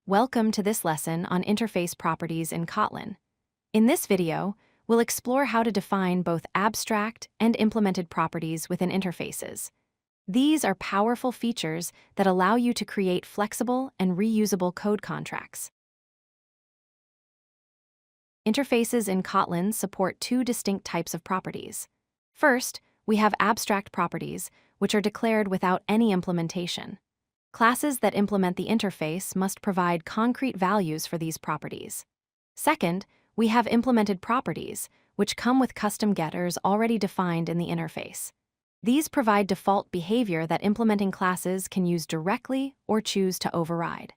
Welcome to this lesson on interface properties in Kotlin. In this video, we'll explore how to define both abstract and implemented properties within interfaces. These are powerful features that allow you to create flexible and reusable code contracts. Interfaces in Kotlin support two distinct types of properties. First, we have abstract properties, which are declared without any implementation. Classes that implement the interface must provide concrete values for these properties. Second, we have implemented properties, which come with custom getters already defined in the interface. These provide default behavior that implementing classes can use directly or choose to override.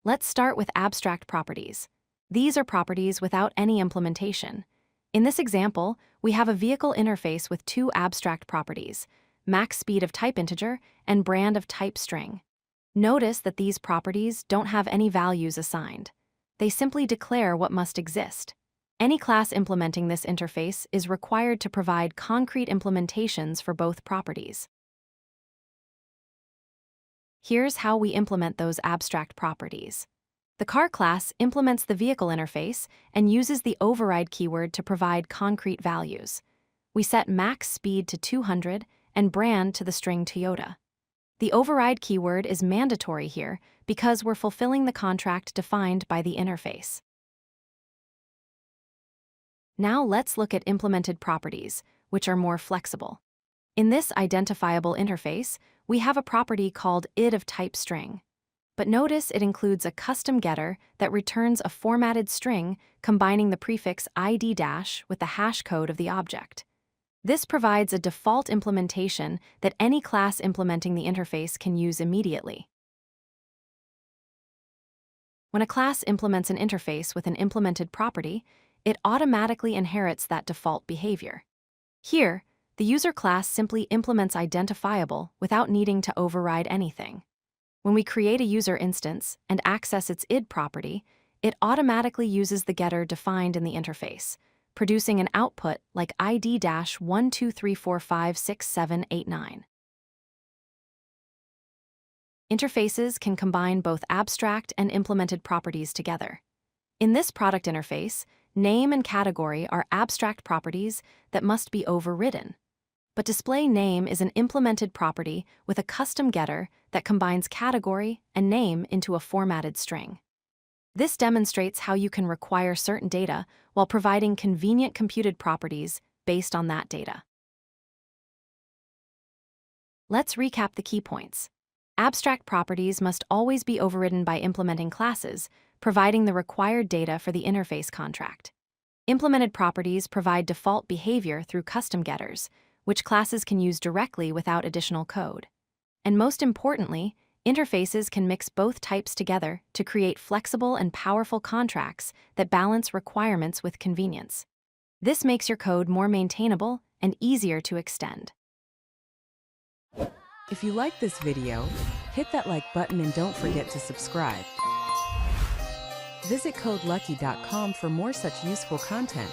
Let's start with abstract properties. These are properties without any implementation. In this example, we have a vehicle interface with two abstract properties: max speed of type integer and brand of type string. Notice that these properties don't have any values assigned. They simply declare what must exist. Any class implementing this interface is required to provide concrete implementations for both properties. Here's how we implement those abstract properties. The car class implements the vehicle interface and uses the override keyword to provide concrete values. We set max speed to 200 and brand to the string Toyota. The override keyword is mandatory here because we're fulfilling the contract defined by the interface. Now let's look at implemented properties, which are more flexible. In this identifiable interface, we have a property called id of type string. But notice it includes a custom getter that returns a formatted string combining the prefix id- with the hash code of the object. This provides a default implementation that any class implementing the interface can use immediately. When a class implements an interface with an implemented property, it automatically inherits that default behavior. Here, the user class simply implements identifiable without needing to override anything. When we create a user instance and access its id property, it automatically uses the getter defined in the interface, producing an output like id-123456789. Interfaces can combine both abstract and implemented properties together. In this product interface, name and category are abstract properties that must be overridden. But display name is an implemented property with a custom getter that combines category and name into a formatted string. This demonstrates how you can require certain data while providing convenient computed properties based on that data. Let's recap the key points. Abstract properties must always be overridden by implementing classes, providing the required data for the interface contract. Implemented properties provide default behavior through custom getters, which classes can use directly without additional code. And most importantly, interfaces can mix both types together to create flexible and powerful contracts that balance requirements with convenience. This makes your code more maintainable and easier to extend. If you like this video, hit that like button and don't forget to subscribe. Visit codelucky.com for more such useful content.